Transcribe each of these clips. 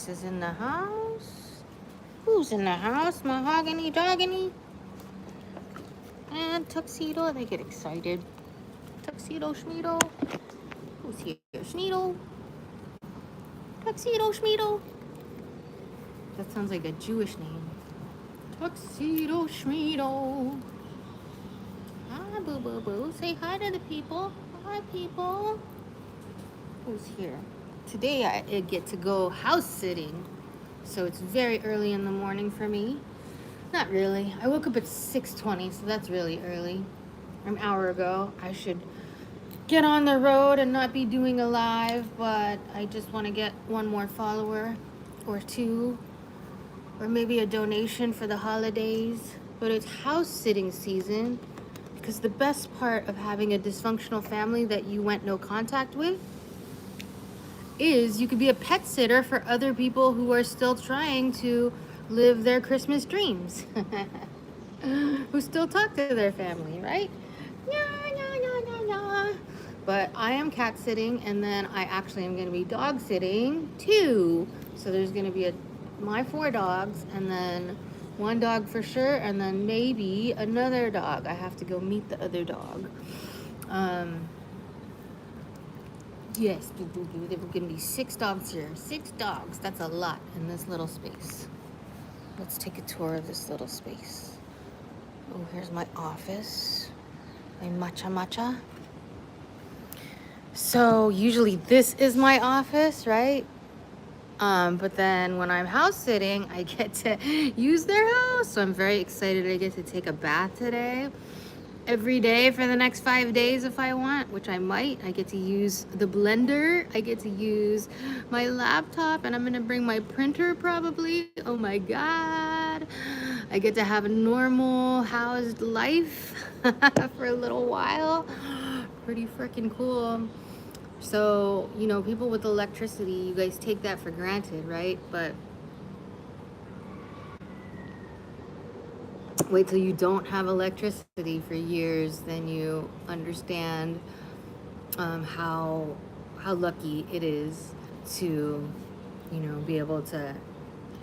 Dogs is in the house. Who's in the house? Mahogany Doggany? And Tuxedo. They get excited. Tuxedo Schmeedo. Who's here? Schneedo. Tuxedo Schmeedo. That sounds like a Jewish name. Tuxedo Schmeedo. Hi, boo boo boo. Say hi to the people. Hi, people. Who's here? Today I get to go house sitting. So it's very early in the morning for me. Not really. I woke up at 6:20, so that's really early. An hour ago. I should get on the road and not be doing a live, but I just want to get one more follower or two, or maybe a donation for the holidays. But it's house sitting season, because the best part of having a dysfunctional family that you went no contact with is you could be a pet sitter for other people who are still trying to live their Christmas dreams. Who still talk to their family, right? Yeah, yeah, yeah, yeah, yeah. But I am cat sitting, and then I actually am going to be dog sitting too. So there's going to be my 4 dogs, and then one dog for sure, and then maybe another dog. I have to go meet the other dog. Yes, there were going to be 6 dogs here. 6 dogs. That's a lot in this little space. Let's take a tour of this little space. Oh, here's my office. My matcha. So usually this is my office, right? But then when I'm house sitting, I get to use their house. So I'm very excited I get to take a bath today. Every day for the next 5 days if I want, which I might. I get to use the blender. I get to use my laptop, and I'm gonna bring my printer probably. Oh my God. I get to have a normal housed life for a little while. Pretty freaking cool. So, you know, people with electricity, you guys take that for granted, right? But wait till you don't have electricity for years, then you understand how lucky it is to, you know, be able to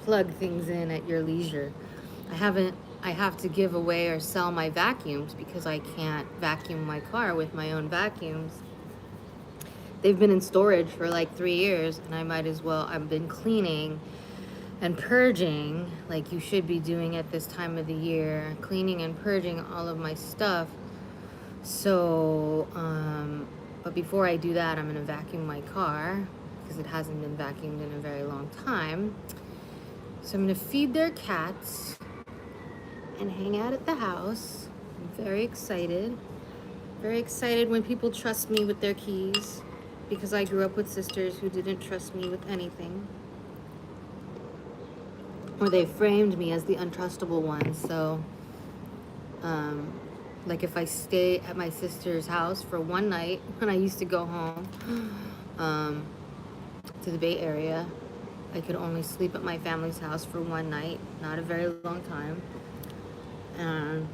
plug things in at your leisure. I have to give away or sell my vacuums because I can't vacuum my car with my own vacuums. They've been in storage for like 3 years, and I might as well. I've been cleaning and purging like you should be doing at this time of the year, cleaning and purging all of my stuff. So, but before I do that, I'm gonna vacuum my car because it hasn't been vacuumed in a very long time. So I'm gonna feed their cats and hang out at the house. I'm very excited. Very excited when people trust me with their keys, because I grew up with sisters who didn't trust me with anything. Or they framed me as the untrustable one. So, like if I stay at my sister's house for one night, when I used to go home to the Bay Area, I could only sleep at my family's house for one night, not a very long time. And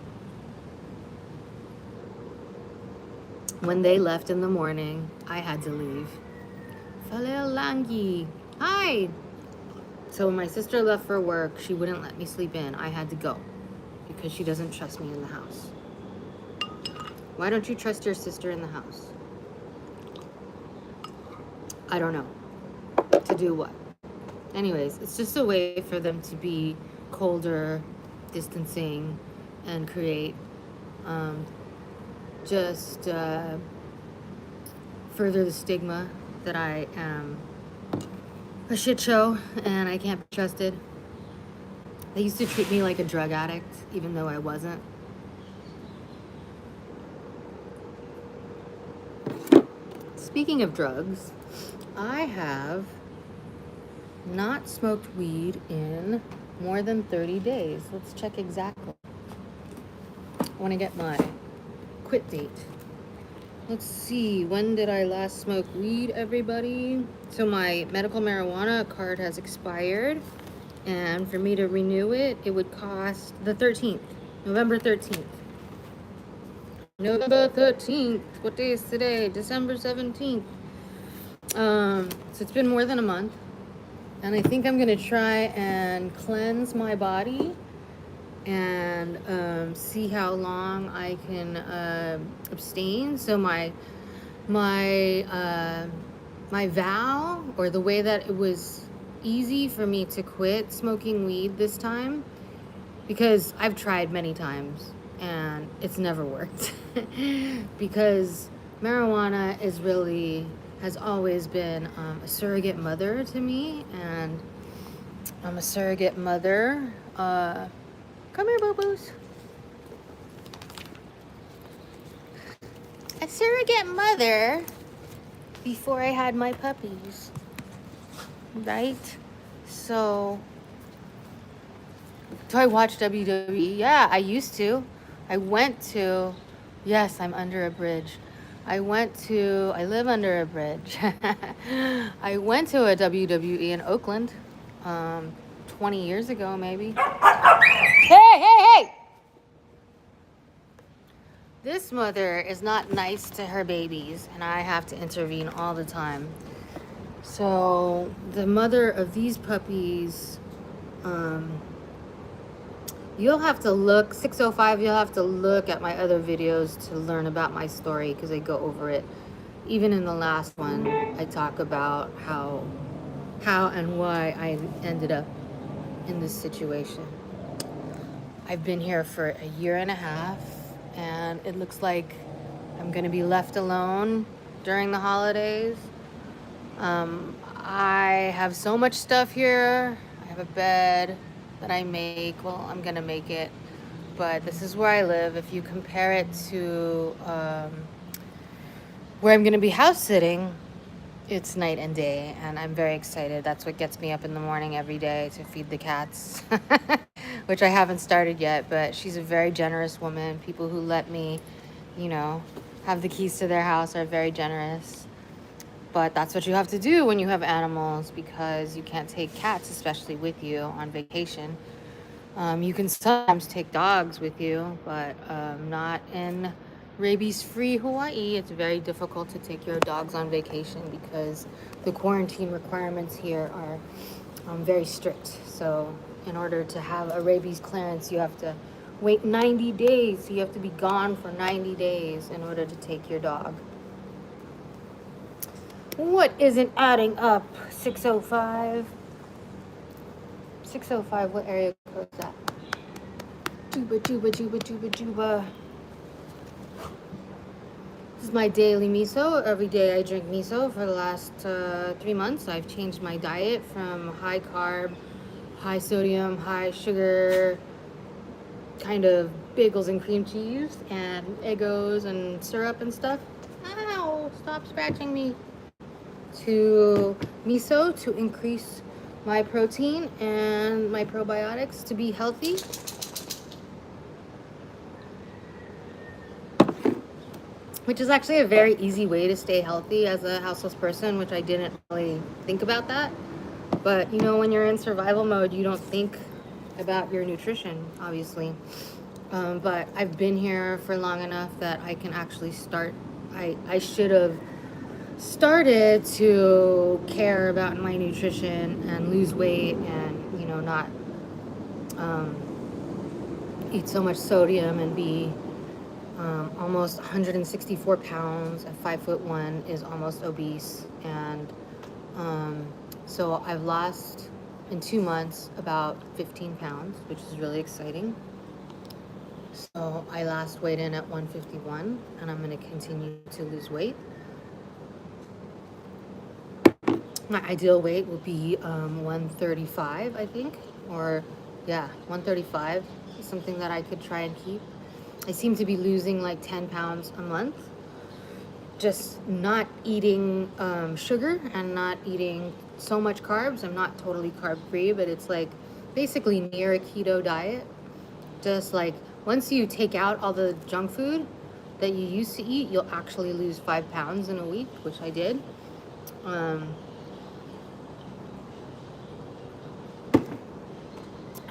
when they left in the morning, I had to leave. Falelangi. Hi! So when my sister left for work, she wouldn't let me sleep in. I had to go because she doesn't trust me in the house. Why don't you trust your sister in the house? I don't know. To do what? Anyways, it's just a way for them to be colder, distancing, and create just further the stigma that I am a shit show and I can't be trusted. They used to treat me like a drug addict, even though I wasn't. Speaking of drugs, I have not smoked weed in more than 30 days. Let's check exactly. I want to get my quit date. Let's see, when did I last smoke weed, everybody? So my medical marijuana card has expired, and for me to renew it, it would cost the 13th, November 13th. November 13th. What day is today? December 17th. So it's been more than a month. And I think I'm gonna try and cleanse my body and see how long I can abstain. So my my vow, or the way that it was easy for me to quit smoking weed this time, because I've tried many times and it's never worked. Because marijuana has always been a surrogate mother to me, and I'm a surrogate mother. Come here, boo-boos. A surrogate mother before I had my puppies, right? So, do I watch WWE? Yeah, I used to. I went to, yes, I'm under a bridge. I live under a bridge. I went to a WWE in Oakland 20 years ago, maybe. Hey! This mother is not nice to her babies, and I have to intervene all the time. So, the mother of these puppies, you'll have to look, 605, you'll have to look at my other videos to learn about my story, because I go over it. Even in the last one, I talk about how and why I ended up in this situation. I've been here for a year and a half, and it looks like I'm going to be left alone during the holidays. I have so much stuff here. I have a bed that I make. Well, I'm gonna make it, but this is where I live. If you compare it to where I'm gonna be house sitting, it's night and day, and I'm very excited. That's what gets me up in the morning every day, to feed the cats, which I haven't started yet, but she's a very generous woman. People who let me, have the keys to their house are very generous. But that's what you have to do when you have animals, because you can't take cats, especially with you, on vacation. You can sometimes take dogs with you, but not in rabies-free Hawaii. It's very difficult to take your dogs on vacation because the quarantine requirements here are very strict. So in order to have a rabies clearance, you have to wait 90 days. So you have to be gone for 90 days in order to take your dog. What isn't adding up? 605. 605, what area code is that? Juba. This is my daily miso. Every day I drink miso. For the last 3 months, I've changed my diet from high carb, high sodium, high sugar, kind of bagels and cream cheese, and Eggos and syrup and stuff. Ow, stop scratching me. To miso to increase my protein and my probiotics to be healthy. Which is actually a very easy way to stay healthy as a houseless person, which I didn't really think about that. But when you're in survival mode, you don't think about your nutrition, obviously. But I've been here for long enough that I can actually start. I should have started to care about my nutrition and lose weight, and not eat so much sodium and be almost 164 pounds at 5'1" is almost obese. And so I've lost in 2 months about 15 pounds, which is really exciting. So I last weighed in at 151, and I'm going to continue to lose weight. My ideal weight would be 135, I think. Or, 135 is something that I could try and keep. I seem to be losing like 10 pounds a month. Just not eating sugar and not eating so much carbs. I'm not totally carb-free, but it's like basically near a keto diet. Just like once you take out all the junk food that you used to eat, you'll actually lose 5 pounds in a week, which I did.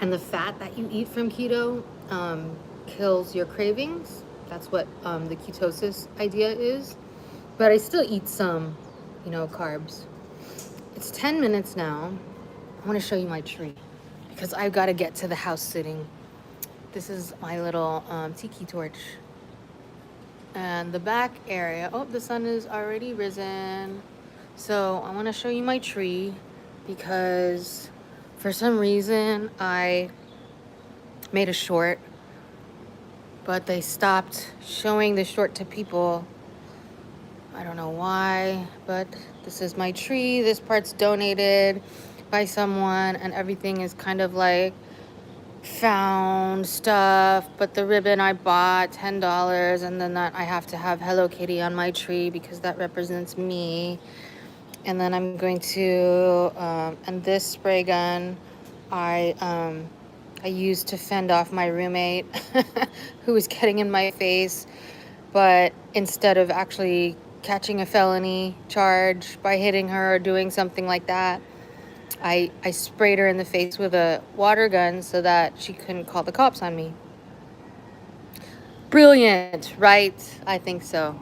And the fat that you eat from keto kills your cravings. That's what the ketosis idea is. But I still eat some, carbs. It's 10 minutes now. I want to show you my tree because I've got to get to the house sitting. This is my little tiki torch. And the back area, oh, the sun is already risen. So I want to show you my tree because for some reason I made a short, but they stopped showing the short to people. I don't know why, but this is my tree. This part's donated by someone and everything is kind of like found stuff, but the ribbon I bought $10, and then that I have to have Hello Kitty on my tree because that represents me. And then I'm going to and this spray gun I used to fend off my roommate who was getting in my face, but instead of actually catching a felony charge by hitting her or doing something like that, I sprayed her in the face with a water gun so that she couldn't call the cops on me. Brilliant, right? I think so.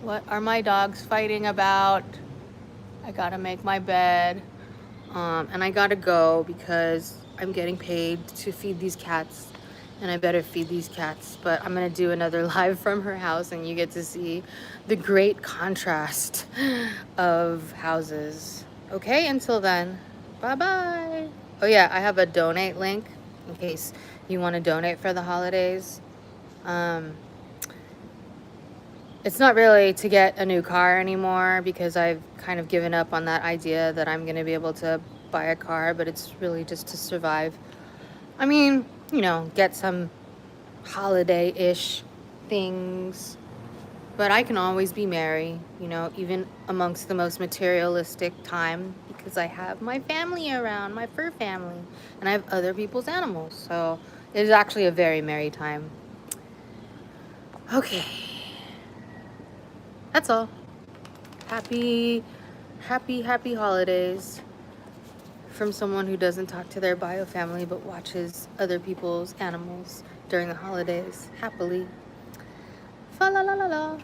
What are my dogs fighting about? I gotta make my bed. And I gotta go because I'm getting paid to feed these cats. And I better feed these cats. But I'm gonna do another live from her house and you get to see the great contrast of houses. Okay, until then, bye-bye. Oh yeah, I have a donate link in case you want to donate for the holidays. It's not really to get a new car anymore because I've kind of given up on that idea that I'm going to be able to buy a car, but it's really just to survive. I mean, you know, get some holiday-ish things. But I can always be merry, you know, even amongst the most materialistic time because I have my family around, my fur family, and I have other people's animals. So it is actually a very merry time. Okay. That's all. Happy holidays from someone who doesn't talk to their bio family but watches other people's animals during the holidays happily. Fa la la la la.